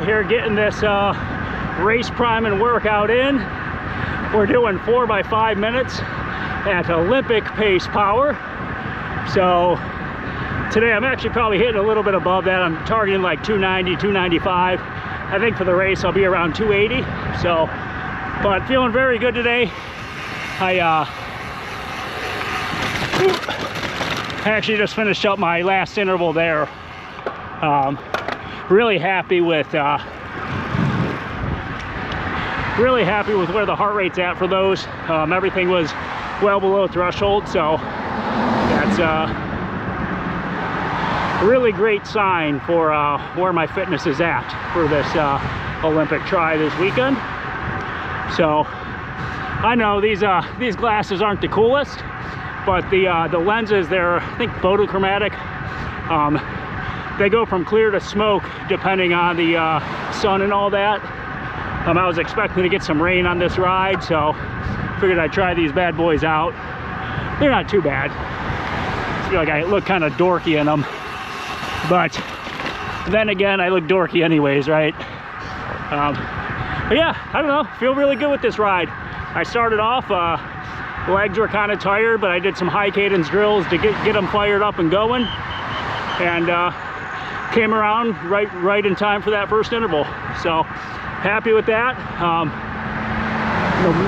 here getting this race priming workout in. We're doing 4 by 5 minutes at Olympic pace power. So today I'm actually probably hitting a little bit above that. I'm targeting like 290, 295. I think for the race I'll be around 280. So, but feeling very good today. I actually just finished up my last interval there. Really happy with where the heart rate's at for those. Everything was well below threshold, so that's a really great sign for where my fitness is at for this Olympic tri this weekend. So I know these glasses aren't the coolest, but the lenses, they're, I think, photochromatic. They go from clear to smoke depending on the sun and all that. I was expecting to get some rain on this ride, so figured I'd try these bad boys out. They're not too bad. I feel like I look kind of dorky in them, but then again, I look dorky anyways, right? But yeah, I don't know, feel really good with this ride. I started off, legs were kind of tired, but I did some high cadence drills to get them fired up and going, and came around right in time for that first interval. So happy with that. I'll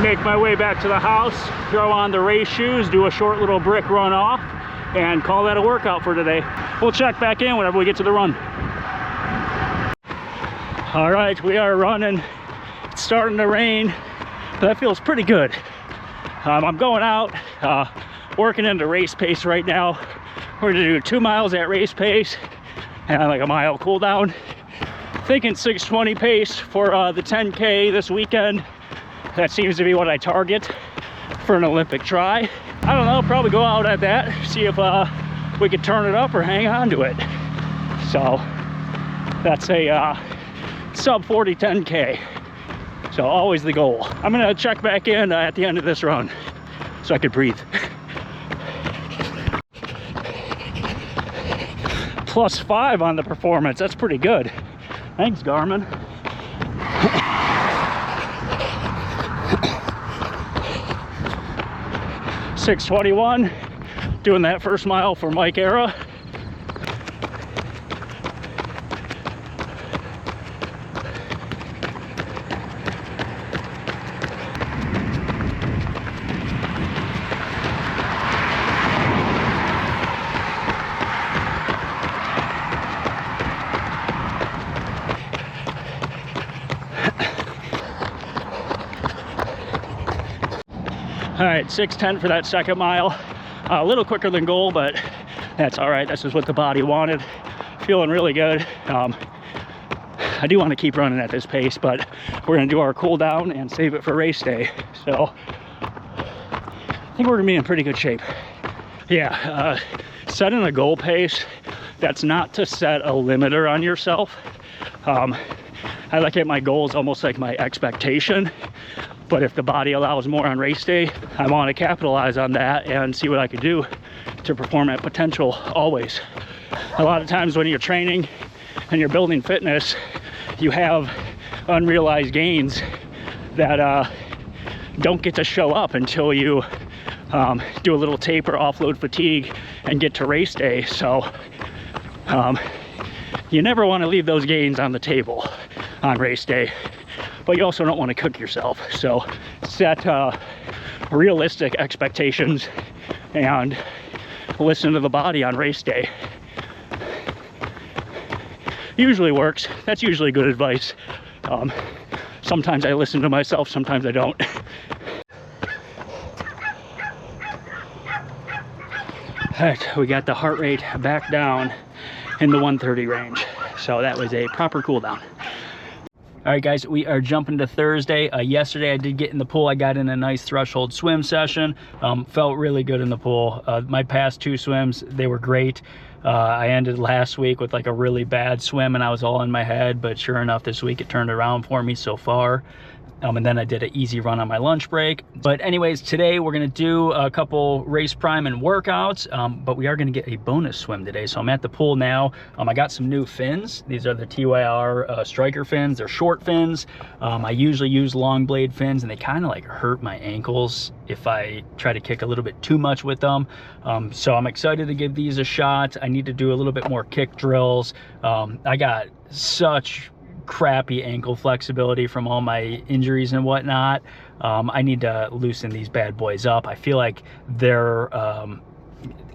make my way back to the house, throw on the race shoes, do a short little brick run off, and call that a workout for today. We'll check back in whenever we get to the run. All right, we are running. It's starting to rain, but that feels pretty good. I'm going out, working into race pace right now. We're gonna do 2 miles at race pace and like a mile cool down. Thinking 6:20 pace for the 10K this weekend. That seems to be what I target for an Olympic tri. I don't know, probably go out at that, see if we could turn it up or hang on to it. So that's a sub 40 10K. So always the goal. I'm gonna check back in at the end of this run so I could breathe. +5 on the performance, that's pretty good. Thanks, Garmin. .621, doing that first mile for Mike Era. All right, 6:10 for that second mile. A little quicker than goal, but that's all right. That's just what the body wanted. Feeling really good. I do want to keep running at this pace, but we're gonna do our cool down and save it for race day. So I think we're gonna be in pretty good shape. Yeah, setting a goal pace, that's not to set a limiter on yourself. I look at my goals almost like my expectation. But if the body allows more on race day, I want to capitalize on that and see what I could do to perform at potential always. A lot of times when you're training and you're building fitness, you have unrealized gains that don't get to show up until you do a little taper, offload fatigue, and get to race day. So you never want to leave those gains on the table on race day. But you also don't want to cook yourself. So set realistic expectations and listen to the body on race day. Usually works. That's usually good advice. Sometimes I listen to myself, sometimes I don't. All right, we got the heart rate back down in the 130 range. So that was a proper cool down. All right, guys, we are jumping to Thursday. Yesterday I did get in the pool. I got in a nice threshold swim session. Felt really good in the pool. My past 2 swims, they were great. I ended last week with like a really bad swim and I was all in my head, but sure enough, this week it turned around for me so far. and then I did an easy run on my lunch break. But anyways, today we're gonna do a couple race prime and workouts, but we are gonna get a bonus swim today. So I'm at the pool now. I got some new fins. These are the TYR striker fins. They're short fins. I usually use long blade fins, and they kind of like hurt my ankles if I try to kick a little bit too much with them. So I'm excited to give these a shot. I need to do a little bit more kick drills. I got such crappy ankle flexibility from all my injuries and whatnot. I need to loosen these bad boys up. I feel like they're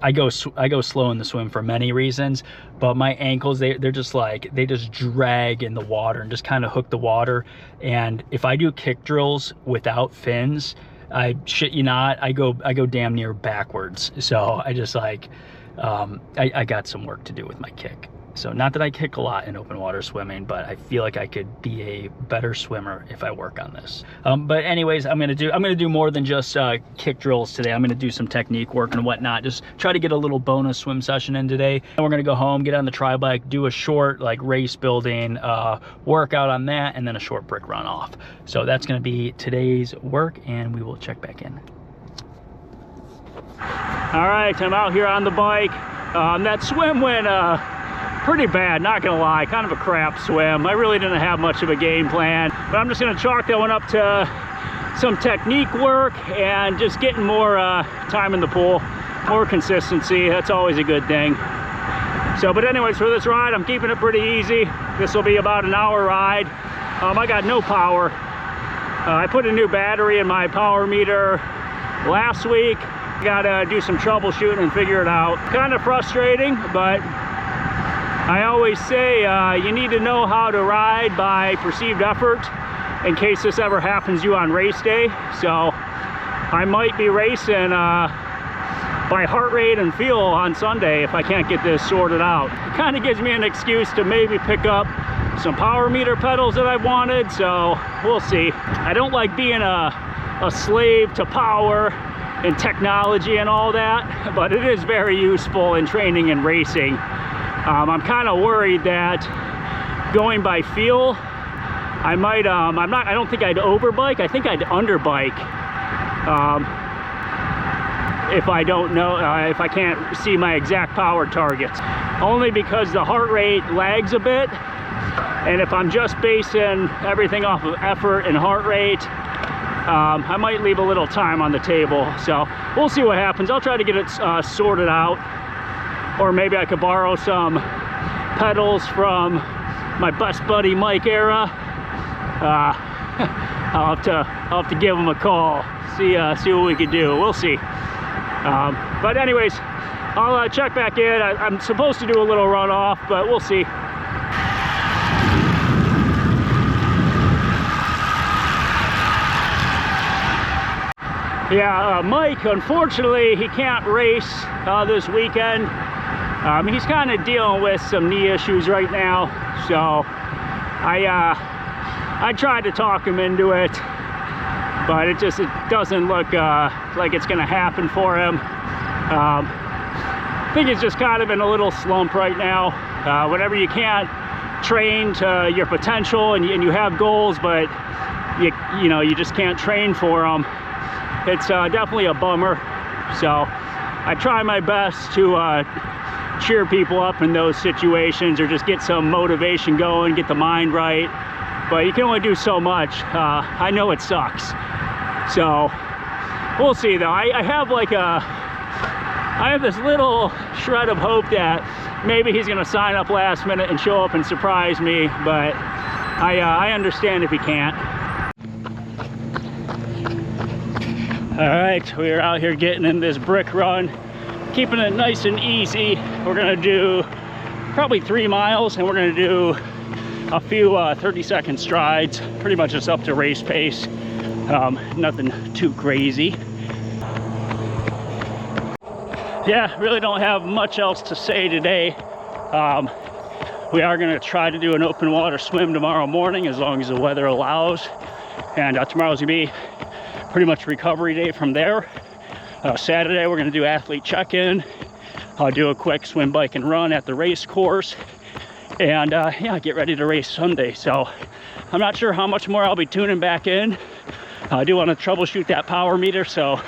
I go slow in the swim for many reasons, but my ankles, they're just like, they just drag in the water and just kind of hook the water. And if I do kick drills without fins, I shit you not, I go damn near backwards. So I just like I got some work to do with my kick. So not that I kick a lot in open water swimming, but I feel like I could be a better swimmer if I work on this. But anyways, I'm gonna do more than just kick drills today. I'm gonna do some technique work and whatnot. Just try to get a little bonus swim session in today. And we're gonna go home, get on the tri bike, do a short like race building workout on that, and then a short brick run off. So that's gonna be today's work, and we will check back in. All right, I'm out here on the bike. That swim went pretty bad, not gonna lie, kind of a crap swim. I really didn't have much of a game plan, but I'm just gonna chalk that one up to some technique work and just getting more time in the pool, more consistency. That's always a good thing. So, but anyways, for this ride, I'm keeping it pretty easy. This will be about an hour ride. I got no power. I put a new battery in my power meter last week. Gotta do some troubleshooting and figure it out. Kind of frustrating, but I always say you need to know how to ride by perceived effort in case this ever happens to you on race day. So I might be racing by heart rate and feel on Sunday if I can't get this sorted out. It kind of gives me an excuse to maybe pick up some power meter pedals that I wanted, so we'll see. I don't like being a slave to power and technology and all that, but it is very useful in training and racing. I'm kind of worried that going by feel, I might, I don't think I'd overbike. I think I'd underbike if I don't know, if I can't see my exact power targets. Only because the heart rate lags a bit, and if I'm just basing everything off of effort and heart rate, I might leave a little time on the table. So we'll see what happens. I'll try to get it sorted out. Or maybe I could borrow some pedals from my best buddy Mike Era. I'll have to give him a call, see what we could do. We'll see. But anyways, I'll check back in. I'm supposed to do a little runoff, but we'll see. Yeah, Mike, unfortunately, he can't race this weekend. He's kind of dealing with some knee issues right now, so I tried to talk him into it, but it doesn't look like it's going to happen for him. I think he's just kind of in a little slump right now. Whenever you can't train to your potential and you have goals, but you just can't train for them, it's definitely a bummer. So I try my best to cheer people up in those situations, or just get some motivation going, get the mind right, but you can only do so much. I know it sucks, so we'll see though. I have this little shred of hope that maybe he's gonna sign up last minute and show up and surprise me, but I understand if he can't. All right, we're out here getting in this brick run, keeping it nice and easy. We're gonna do probably 3 miles, and we're gonna do a few 30-second strides, pretty much just up to race pace. Nothing too crazy. Yeah, really don't have much else to say today. We are gonna try to do an open water swim tomorrow morning as long as the weather allows. And tomorrow's gonna be pretty much recovery day from there. Saturday, we're gonna do athlete check-in. I'll do a quick swim, bike, and run at the race course. And yeah, get ready to race Sunday. So I'm not sure how much more I'll be tuning back in. I do want to troubleshoot that power meter, so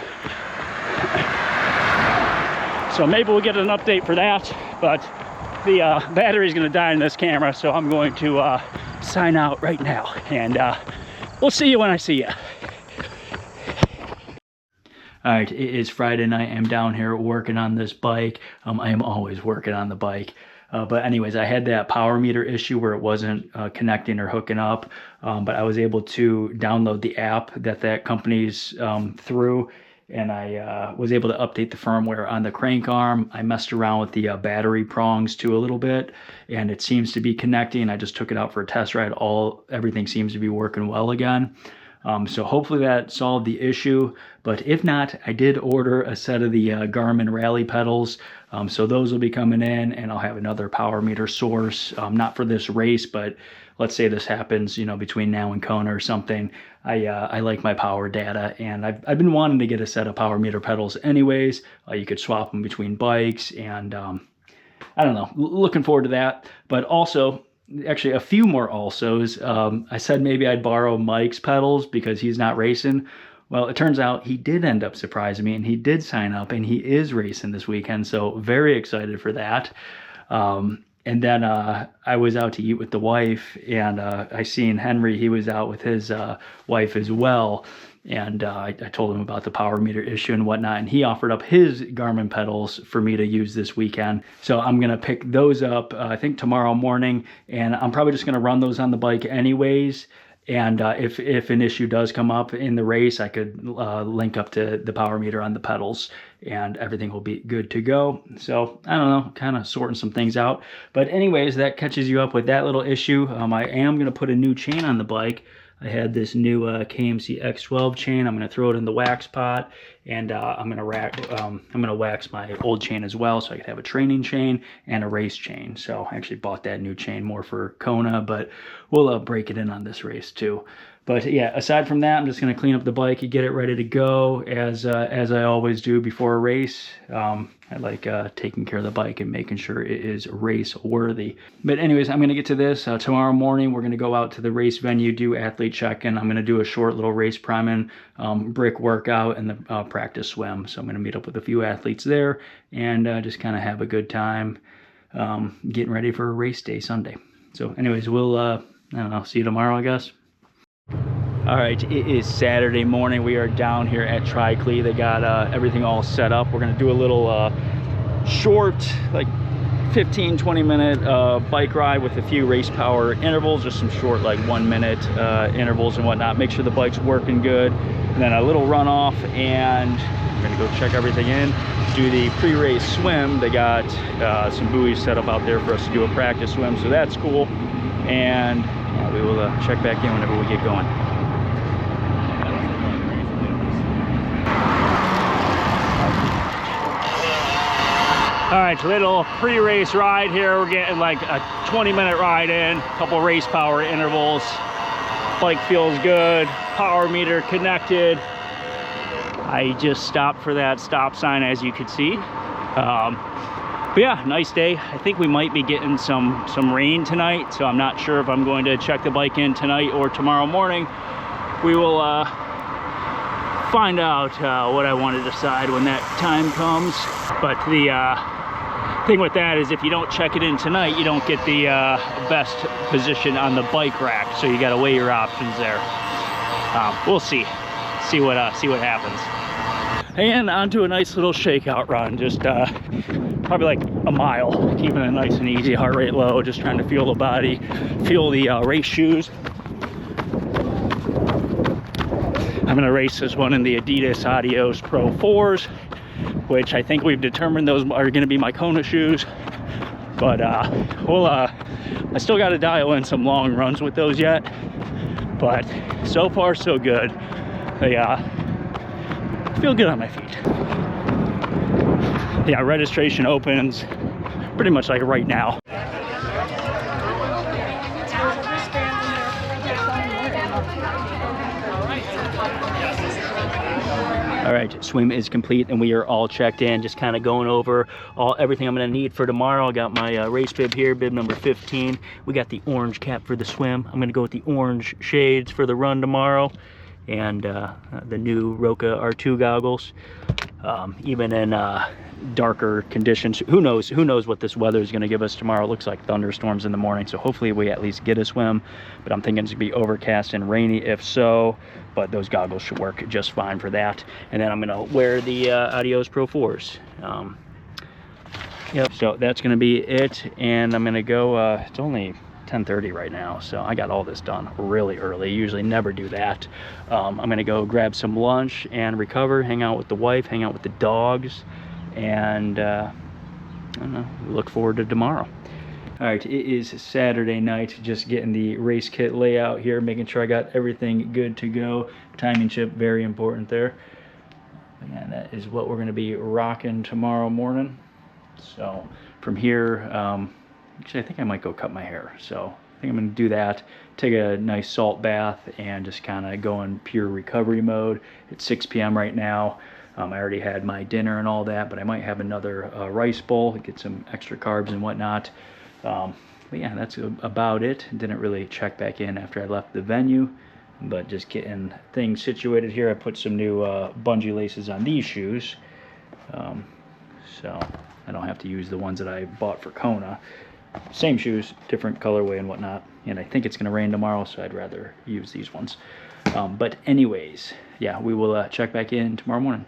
maybe we'll get an update for that. But the battery is going to die in this camera, so I'm going to sign out right now, and we'll see you when I see you. All right, it is Friday night. I'm down here working on this bike. I am always working on the bike. But anyways, I had that power meter issue where it wasn't connecting or hooking up. But I was able to download the app that company's through. And I was able to update the firmware on the crank arm. I messed around with the battery prongs too a little bit. And it seems to be connecting. I just took it out for a test ride. Everything seems to be working well again. So hopefully that solved the issue, but if not, I did order a set of the Garmin Rally pedals. So those will be coming in, and I'll have another power meter source, not for this race, but let's say this happens, between now and Kona or something. I like my power data, and I've been wanting to get a set of power meter pedals anyways. You could swap them between bikes, and I don't know, looking forward to that. But also, actually a few more alsos. I said maybe I'd borrow Mike's pedals because he's not racing. Well, it turns out he did end up surprising me, and he did sign up, and he is racing this weekend, so very excited for that. And then I was out to eat with the wife, and I seen Henry. He was out with his wife as well, and I told him about the power meter issue and whatnot, and he offered up his Garmin pedals for me to use this weekend. So I'm going to pick those up, I think tomorrow morning, and I'm probably just going to run those on the bike anyways. And if an issue does come up in the race, I could link up to the power meter on the pedals, and everything will be good to go. So I don't know, kind of sorting some things out. But anyways, that catches you up with that little issue. I am going to put a new chain on the bike. I had this new KMC X12 chain. I'm going to throw it in the wax pot, and I'm going to wax my old chain as well, so I could have a training chain and a race chain. So I actually bought that new chain more for Kona, but we'll break it in on this race too. But yeah, aside from that, I'm just going to clean up the bike and get it ready to go as I always do before a race. I like taking care of the bike and making sure it is race worthy. But anyways, I'm going to get to this. Tomorrow morning, we're going to go out to the race venue, do athlete check-in. I'm going to do a short little race priming, brick workout, and the practice swim. So I'm going to meet up with a few athletes there and just kind of have a good time getting ready for a race day Sunday. So anyways, we'll, I don't know, see you tomorrow, I guess. All right, it is Saturday morning. We are down here at TRI CLE. They got everything all set up. We're gonna do a little short, like 15-20 minute bike ride with a few race power intervals, just some short, like 1 minute intervals and whatnot. Make sure the bike's working good. And then a little runoff, and we're gonna go check everything in, do the pre-race swim. They got some buoys set up out there for us to do a practice swim, so that's cool. And we will check back in whenever we get going. All right, little pre-race ride here. We're getting like a 20-minute ride in, a couple race power intervals. Bike feels good, power meter connected. I just stopped for that stop sign, as you could see. But yeah, nice day. I think we might be getting some rain tonight, so I'm not sure if I'm going to check the bike in tonight or tomorrow morning. We will find out what I want to decide when that time comes. But the thing with that is if you don't check it in tonight, you don't get the best position on the bike rack, so you got to weigh your options there. We'll see what happens. And onto a nice little shakeout run, just probably like a mile, keeping it nice and easy, heart rate low, just trying to feel the body, feel the race shoes. I'm gonna race this one in the Adidas Adios Pro 4s, which I think we've determined those are gonna be my Kona shoes. But I still gotta dial in some long runs with those yet. But so far so good. They feel good on my feet. Yeah, registration opens pretty much like right now. All right, swim is complete and we are all checked in. Just kind of going over everything I'm gonna need for tomorrow. I got my race bib here, bib number 15. We got the orange cap for the swim. I'm gonna go with the orange shades for the run tomorrow, and the new Roka R2 goggles. Even in darker conditions, who knows what this weather is going to give us tomorrow. It looks like thunderstorms in the morning, so hopefully we at least get a swim, but I'm thinking it's gonna be overcast and rainy if so, but those goggles should work just fine for that. And then I'm gonna wear the Adios Pro 4s. Yep, so that's gonna be it, and I'm gonna go, it's only 10:30 right now, so I got all this done really early. Usually never do that. I'm gonna go grab some lunch and recover, hang out with the wife, hang out with the dogs, and I don't know, look forward to tomorrow. All right, it is Saturday night, just getting the race kit layout here, making sure I got everything good to go. Timing chip, very important there. And that is what we're gonna be rocking tomorrow morning. So from here, actually, I think I might go cut my hair. So I think I'm gonna do that, take a nice salt bath, and just kind of go in pure recovery mode. It's 6 p.m. right now. I already had my dinner and all that, but I might have another rice bowl, get some extra carbs and whatnot. But yeah, that's about it. Didn't really check back in after I left the venue, but just getting things situated here. I put some new bungee laces on these shoes, so I don't have to use the ones that I bought for Kona. Same shoes, different colorway and whatnot, and I think it's gonna rain tomorrow, so I'd rather use these ones. But anyways, yeah, we will check back in tomorrow morning.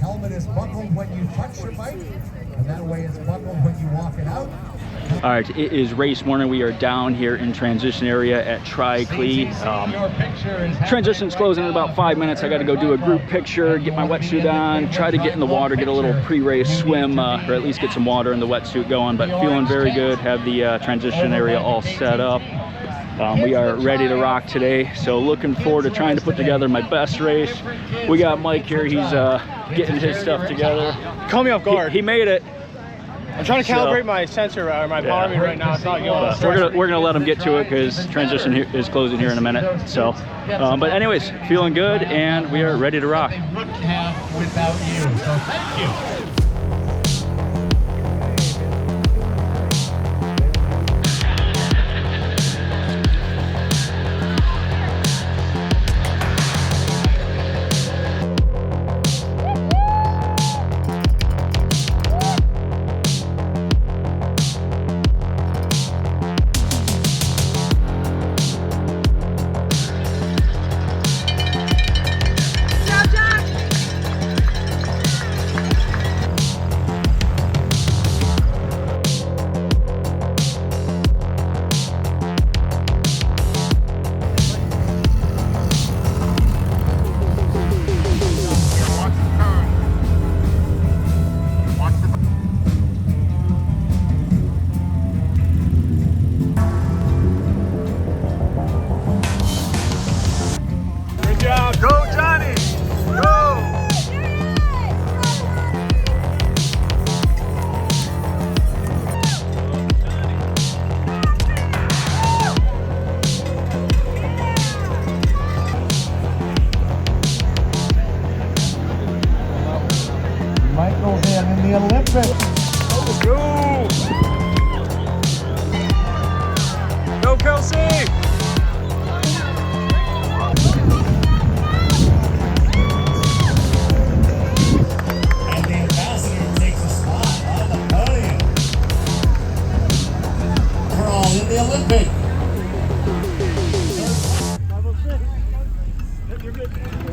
Helmet is buckled when you touch your bike, and that way it's buckled when you walk it out. All right, it is race morning. We are down here in transition area at TRI CLE. Transition's closing in about 5 minutes. I got to go do a group picture, get my wetsuit on, try to get in the water, get a little pre-race swim, or at least get some water in the wetsuit going. But feeling very good. Have the transition area all set up. We are ready to rock today, so looking forward to trying to put together my best race. We got Mike here. He's getting his stuff together. Caught me off guard. He made it. I'm trying to calibrate my sensor or my power meter right now. It's not going. We're gonna let him get to it because transition here is closing here in a minute. So, but anyways, feeling good, and we are ready to rock. Wouldn't have without you. So thank you. In the Olympics. Go, Kelsey! And the ambassador takes a spot on the podium. We're all in the Olympics.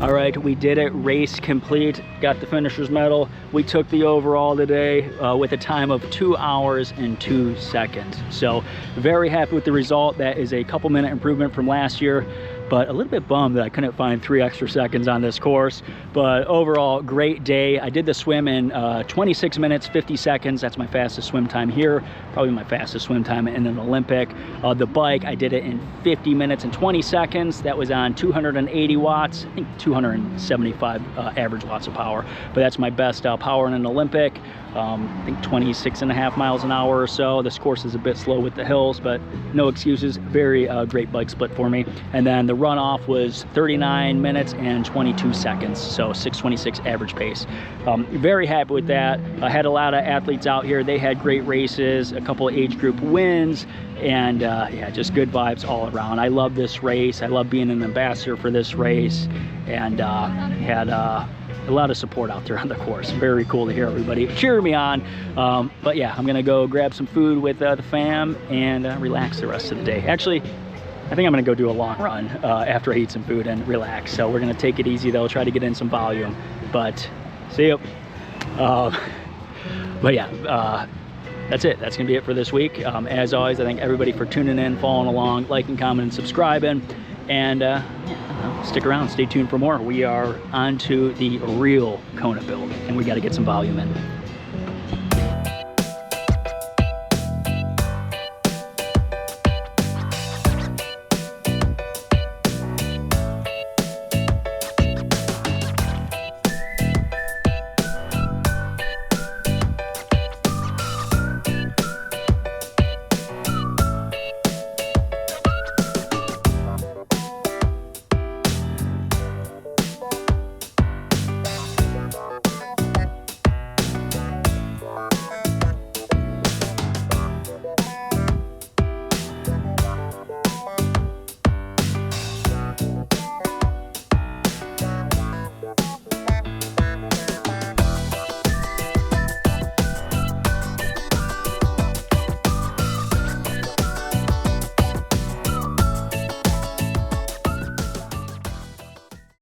All right, we did it. Race complete. Got the finisher's medal. We took the overall today with a time of 2 hours and 2 seconds. So very happy with the result. That is a couple minute improvement from last year. but a little bit bummed that I couldn't find 3 extra seconds on this course. But overall, great day. I did the swim in 26 minutes 50 seconds. That's my fastest swim time here, probably my fastest swim time in an Olympic. The bike, I did it in 50 minutes and 20 seconds. That was on 280 watts, I think 275 average watts of power, but that's my best power in an Olympic. I think 26.5 miles an hour or so. This course is a bit slow with the hills, but no excuses. Very great bike split for me. And then the runoff was 39 minutes and 22 seconds, so 6:26 average pace. Very happy with that. I had a lot of athletes out here. They had great races, a couple of age group wins, and yeah, just good vibes all around. I love this race. I love being an ambassador for this race, and had a lot of support out there on the course. Very cool to hear everybody cheer me on. But yeah, I'm gonna go grab some food with the fam and relax the rest of the day. Actually, I think I'm gonna go do a long run after I eat some food and relax. So we're gonna take it easy though, try to get in some volume. But see you. But yeah, that's it. That's gonna be it for this week. As always, I thank everybody for tuning in, following along, liking, commenting, subscribing, and yeah, stick around, stay tuned for more. We are on to the real Kona build, and we got to get some volume in.